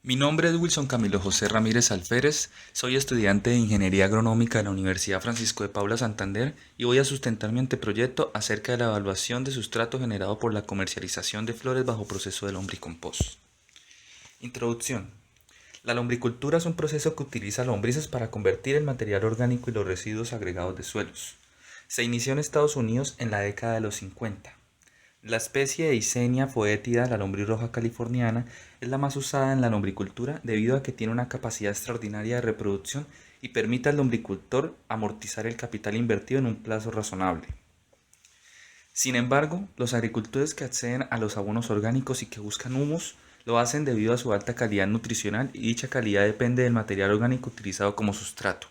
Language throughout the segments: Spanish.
Mi nombre es Wilson Camilo José Ramírez Alférez, soy estudiante de Ingeniería Agronómica de la Universidad Francisco de Paula Santander y voy a sustentar mi anteproyecto acerca de la evaluación de sustrato generado por la comercialización de flores bajo proceso de lombricompost. Introducción. La lombricultura es un proceso que utiliza lombrices para convertir el material orgánico y los residuos agregados de suelos. Se inició en Estados Unidos en la década de los 50. La especie Eisenia foetida, la lombriz roja californiana, es la más usada en la lombricultura debido a que tiene una capacidad extraordinaria de reproducción y permite al lombricultor amortizar el capital invertido en un plazo razonable. Sin embargo, los agricultores que acceden a los abonos orgánicos y que buscan humus lo hacen debido a su alta calidad nutricional y dicha calidad depende del material orgánico utilizado como sustrato.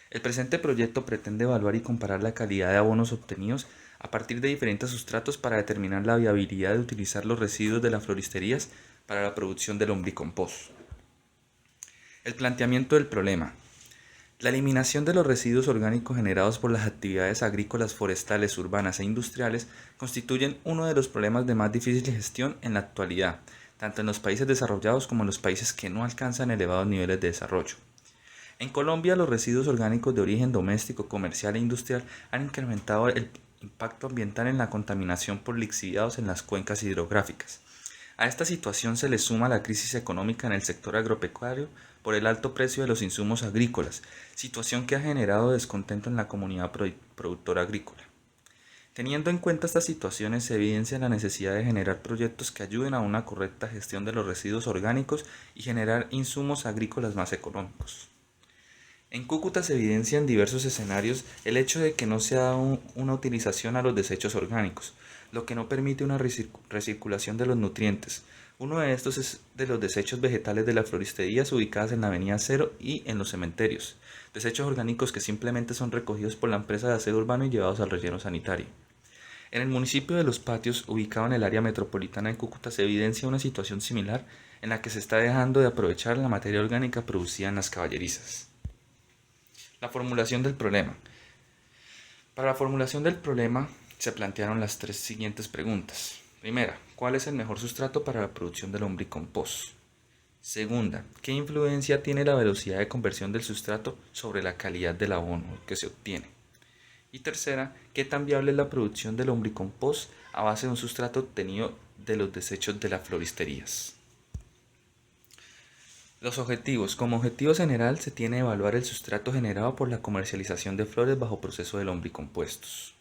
El presente proyecto pretende evaluar y comparar la calidad de abonos obtenidos a partir de diferentes sustratos para determinar la viabilidad de utilizar los residuos de las floristerías para la producción del lombricompost. El planteamiento del problema. La eliminación de los residuos orgánicos generados por las actividades agrícolas, forestales, urbanas e industriales constituyen uno de los problemas de más difícil gestión en la actualidad, tanto en los países desarrollados como en los países que no alcanzan elevados niveles de desarrollo. En Colombia, los residuos orgánicos de origen doméstico, comercial e industrial han incrementado el impacto ambiental en la contaminación por lixiviados en las cuencas hidrográficas. A esta situación se le suma la crisis económica en el sector agropecuario por el alto precio de los insumos agrícolas, situación que ha generado descontento en la comunidad productora agrícola. Teniendo en cuenta estas situaciones, se evidencia la necesidad de generar proyectos que ayuden a una correcta gestión de los residuos orgánicos y generar insumos agrícolas más económicos. En Cúcuta se evidencia en diversos escenarios el hecho de que no se da una utilización a los desechos orgánicos, lo que no permite una recirculación de los nutrientes. Uno de estos es de los desechos vegetales de las floristerías ubicadas en la Avenida Cero y en los cementerios, desechos orgánicos que simplemente son recogidos por la empresa de aseo urbano y llevados al relleno sanitario. En el municipio de Los Patios, ubicado en el área metropolitana de Cúcuta, se evidencia una situación similar en la que se está dejando de aprovechar la materia orgánica producida en las caballerizas. La formulación del problema. Para la formulación del problema se plantearon las tres siguientes preguntas. Primera, ¿cuál es el mejor sustrato para la producción del lombricompost? Segunda, ¿qué influencia tiene la velocidad de conversión del sustrato sobre la calidad del abono que se obtiene? Y tercera, ¿qué tan viable es la producción del lombricompost a base de un sustrato obtenido de los desechos de las floristerías? Los objetivos. Como objetivo general se tiene evaluar el sustrato generado por la comercialización de flores bajo proceso de lombricompuestos.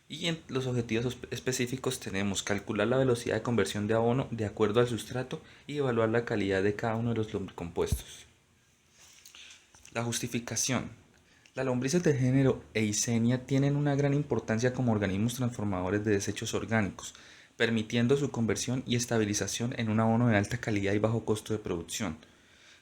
Y en los objetivos específicos tenemos calcular la velocidad de conversión de abono de acuerdo al sustrato y evaluar la calidad de cada uno de los lombricompuestos. La justificación. Las lombrices de género Eisenia tienen una gran importancia como organismos transformadores de desechos orgánicos, permitiendo su conversión y estabilización en un abono de alta calidad y bajo costo de producción.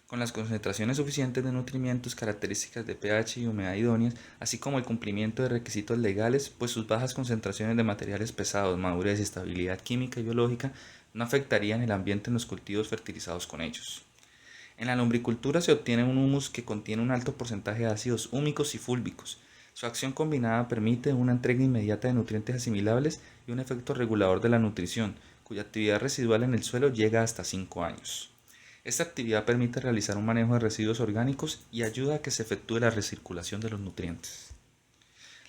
Con las concentraciones suficientes de nutrimientos, características de pH y humedad idóneas, así como el cumplimiento de requisitos legales, pues sus bajas concentraciones de materiales pesados, madurez y estabilidad química y biológica no afectarían el ambiente en los cultivos fertilizados con ellos. En la lombricultura se obtiene un humus que contiene un alto porcentaje de ácidos húmicos y fúlbicos. Su acción combinada permite una entrega inmediata de nutrientes asimilables y un efecto regulador de la nutrición, cuya actividad residual en el suelo llega hasta 5 años. Esta actividad permite realizar un manejo de residuos orgánicos y ayuda a que se efectúe la recirculación de los nutrientes.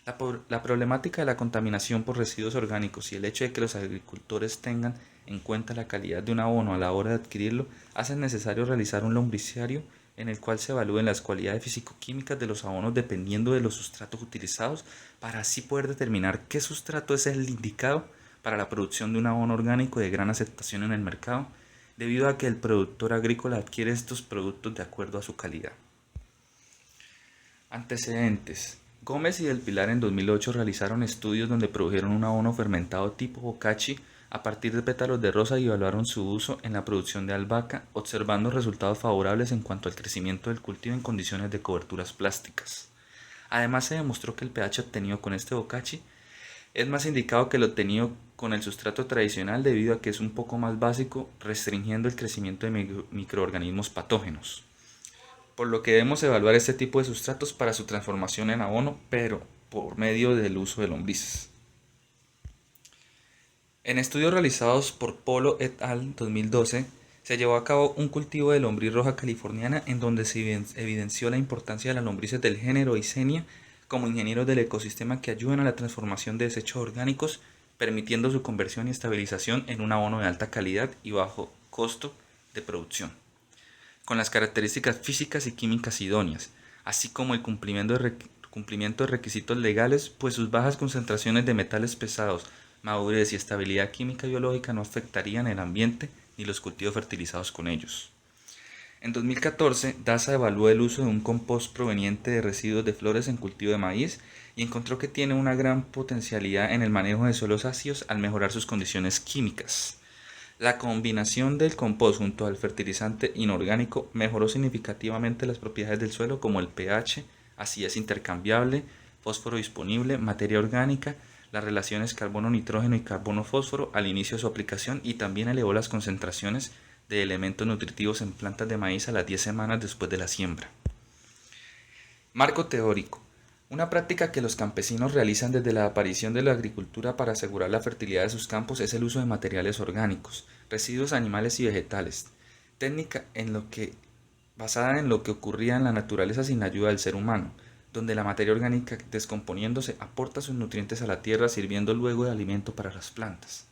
La problemática de la contaminación por residuos orgánicos y el hecho de que los agricultores tengan en cuenta la calidad de un abono a la hora de adquirirlo hacen necesario realizar un lombriciario en el cual se evalúen las cualidades físico-químicas de los abonos dependiendo de los sustratos utilizados para así poder determinar qué sustrato es el indicado para la producción de un abono orgánico de gran aceptación en el mercado, debido a que el productor agrícola adquiere estos productos de acuerdo a su calidad. Antecedentes. Gómez y Del Pilar en 2008 realizaron estudios donde produjeron un abono fermentado tipo bocachi a partir de pétalos de rosa y evaluaron su uso en la producción de albahaca, observando resultados favorables en cuanto al crecimiento del cultivo en condiciones de coberturas plásticas. Además se demostró que el pH obtenido con este bocachi es más indicado que el obtenido con el sustrato tradicional debido a que es un poco más básico, restringiendo el crecimiento de microorganismos patógenos, por lo que debemos evaluar este tipo de sustratos para su transformación en abono, pero por medio del uso de lombrices. En estudios realizados por Polo et al. 2012, Se llevó a cabo un cultivo de lombriz roja californiana en donde se evidenció la importancia de las lombrices del género Eisenia como ingenieros del ecosistema que ayudan a la transformación de desechos orgánicos, permitiendo su conversión y estabilización en un abono de alta calidad y bajo costo de producción, con las características físicas y químicas idóneas, así como el cumplimiento de requisitos legales, pues sus bajas concentraciones de metales pesados, madurez y estabilidad química y biológica no afectarían el ambiente ni los cultivos fertilizados con ellos. En 2014, DASA evaluó el uso de un compost proveniente de residuos de flores en cultivo de maíz y encontró que tiene una gran potencialidad en el manejo de suelos ácidos al mejorar sus condiciones químicas. La combinación del compost junto al fertilizante inorgánico mejoró significativamente las propiedades del suelo como el pH, acidez intercambiable, fósforo disponible, materia orgánica, las relaciones carbono-nitrógeno y carbono-fósforo al inicio de su aplicación y también elevó las concentraciones de elementos nutritivos en plantas de maíz a las 10 semanas después de la siembra. Marco teórico. Una práctica que los campesinos realizan desde la aparición de la agricultura para asegurar la fertilidad de sus campos es el uso de materiales orgánicos, residuos animales y vegetales, técnica basada en lo que ocurría en la naturaleza sin la ayuda del ser humano, donde la materia orgánica descomponiéndose aporta sus nutrientes a la tierra sirviendo luego de alimento para las plantas.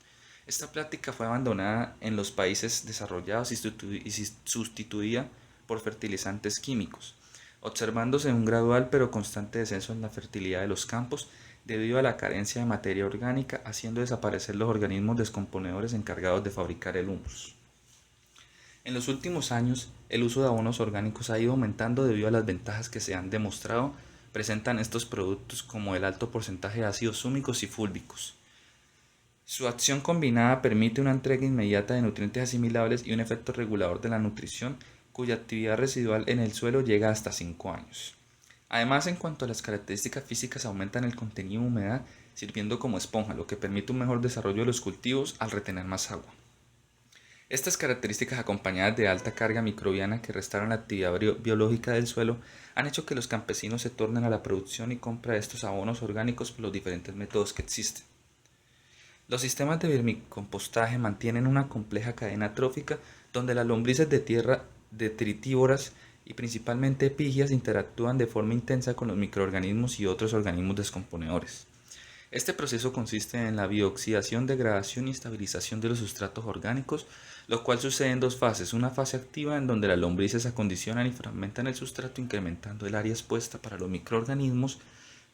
Esta práctica fue abandonada en los países desarrollados y sustituida por fertilizantes químicos, observándose un gradual pero constante descenso en la fertilidad de los campos debido a la carencia de materia orgánica, haciendo desaparecer los organismos descomponedores encargados de fabricar el humus. En los últimos años, el uso de abonos orgánicos ha ido aumentando debido a las ventajas que se han demostrado presentan estos productos como el alto porcentaje de ácidos húmicos y fúlbicos. Su acción combinada permite una entrega inmediata de nutrientes asimilables y un efecto regulador de la nutrición, cuya actividad residual en el suelo llega hasta 5 años. Además, en cuanto a las características físicas, aumentan el contenido de humedad, sirviendo como esponja, lo que permite un mejor desarrollo de los cultivos al retener más agua. Estas características, acompañadas de alta carga microbiana que restauran la actividad biológica del suelo, han hecho que los campesinos se tornen a la producción y compra de estos abonos orgánicos por los diferentes métodos que existen. Los sistemas de vermicompostaje mantienen una compleja cadena trófica donde las lombrices de tierra detritívoras y principalmente epigias interactúan de forma intensa con los microorganismos y otros organismos descomponedores. Este proceso consiste en la bioxidación, degradación y estabilización de los sustratos orgánicos, lo cual sucede en dos fases: una fase activa en donde las lombrices acondicionan y fragmentan el sustrato incrementando el área expuesta para los microorganismos,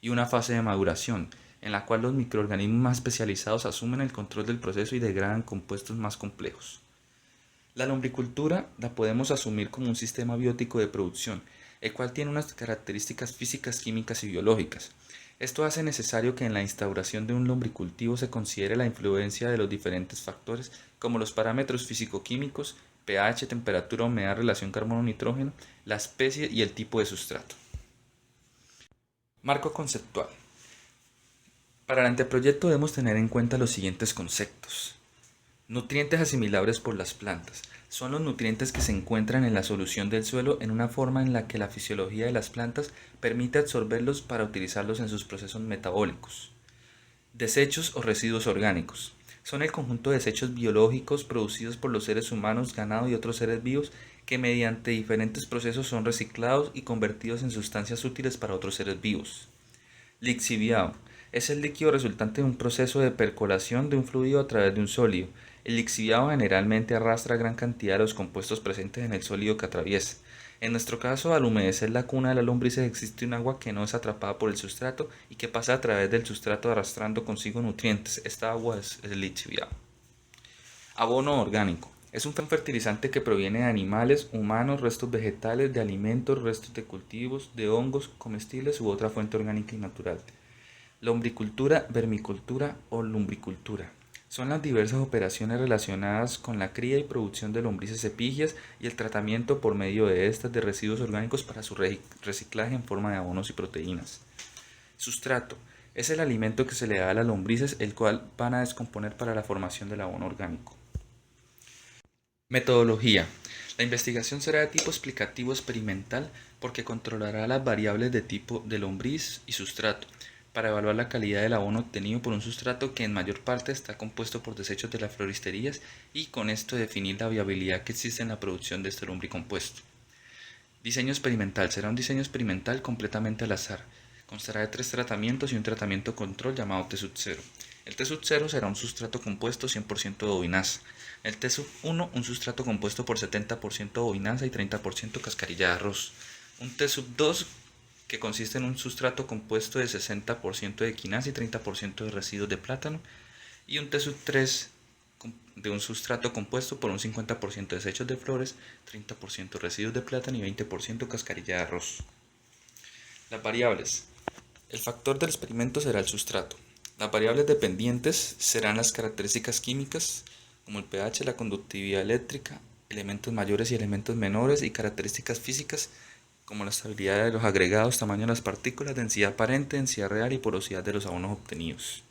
y una fase de maduración, en la cual los microorganismos más especializados asumen el control del proceso y degradan compuestos más complejos. La lombricultura la podemos asumir como un sistema biótico de producción, el cual tiene unas características físicas, químicas y biológicas. Esto hace necesario que en la instauración de un lombricultivo se considere la influencia de los diferentes factores, como los parámetros físico-químicos, pH, temperatura, humedad, relación carbono-nitrógeno, la especie y el tipo de sustrato. Marco conceptual. Para el anteproyecto debemos tener en cuenta los siguientes conceptos. Nutrientes asimilables por las plantas. Son los nutrientes que se encuentran en la solución del suelo en una forma en la que la fisiología de las plantas permite absorberlos para utilizarlos en sus procesos metabólicos. Desechos o residuos orgánicos. Son el conjunto de desechos biológicos producidos por los seres humanos, ganado y otros seres vivos que mediante diferentes procesos son reciclados y convertidos en sustancias útiles para otros seres vivos. Lixiviado. Es el líquido resultante de un proceso de percolación de un fluido a través de un sólido. El lixiviado generalmente arrastra gran cantidad de los compuestos presentes en el sólido que atraviesa. En nuestro caso, al humedecer la cuna de las lombrices existe un agua que no es atrapada por el sustrato y que pasa a través del sustrato arrastrando consigo nutrientes. Esta agua es el lixiviado. Abono orgánico. Es un fertilizante que proviene de animales, humanos, restos vegetales, de alimentos, restos de cultivos, de hongos comestibles u otra fuente orgánica y natural. Lombricultura, vermicultura o lumbricultura. Son las diversas operaciones relacionadas con la cría y producción de lombrices epigias y el tratamiento por medio de estas de residuos orgánicos para su reciclaje en forma de abonos y proteínas. Sustrato. Es el alimento que se le da a las lombrices, el cual van a descomponer para la formación del abono orgánico. Metodología. La investigación será de tipo explicativo experimental porque controlará las variables de tipo de lombriz y sustrato. para evaluar la calidad del abono obtenido por un sustrato que en mayor parte está compuesto por desechos de las floristerías y con esto definir la viabilidad que existe en la producción de este lombricompuesto. Diseño experimental. Será un diseño experimental completamente al azar. Constará de 3 tratamientos y un tratamiento control llamado T-0. El T-0 será un sustrato compuesto 100% de bobinaza. El T-1 un sustrato compuesto por 70% bobinaza y 30% cascarilla de arroz. Un T-2 que consiste en un sustrato compuesto de 60% de quinaza y 30% de residuos de plátano. Y un T-3 de un sustrato compuesto por un 50% desechos de flores, 30% residuos de plátano y 20% cascarilla de arroz. Las variables. El factor del experimento será el sustrato. Las variables dependientes serán las características químicas, como el pH, la conductividad eléctrica, elementos mayores y elementos menores, y características físicas, como la estabilidad de los agregados, tamaño de las partículas, densidad aparente, densidad real y porosidad de los abonos obtenidos.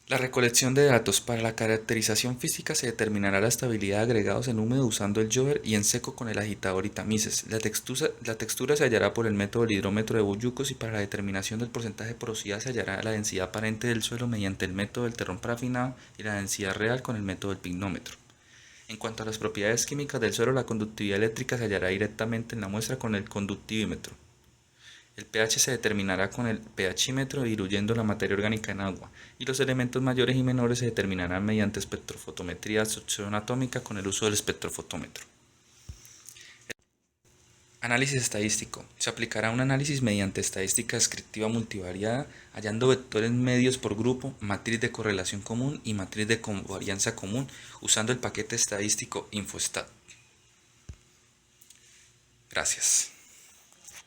La recolección de datos. Para la caracterización física se determinará la estabilidad de agregados en húmedo usando el Jover y en seco con el agitador y tamices. La textura se hallará por el método del hidrómetro de Buyucos, y para la determinación del porcentaje de porosidad se hallará la densidad aparente del suelo mediante el método del terrón parafinado y la densidad real con el método del pignómetro. En cuanto a las propiedades químicas del suelo, la conductividad eléctrica se hallará directamente en la muestra con el conductivímetro. El pH se determinará con el pHímetro diluyendo la materia orgánica en agua, y los elementos mayores y menores se determinarán mediante espectrofotometría de absorción atómica con el uso del espectrofotómetro. Análisis estadístico. Se aplicará un análisis mediante estadística descriptiva multivariada, hallando vectores medios por grupo, matriz de correlación común y matriz de covarianza común, usando el paquete estadístico InfoStat. Gracias.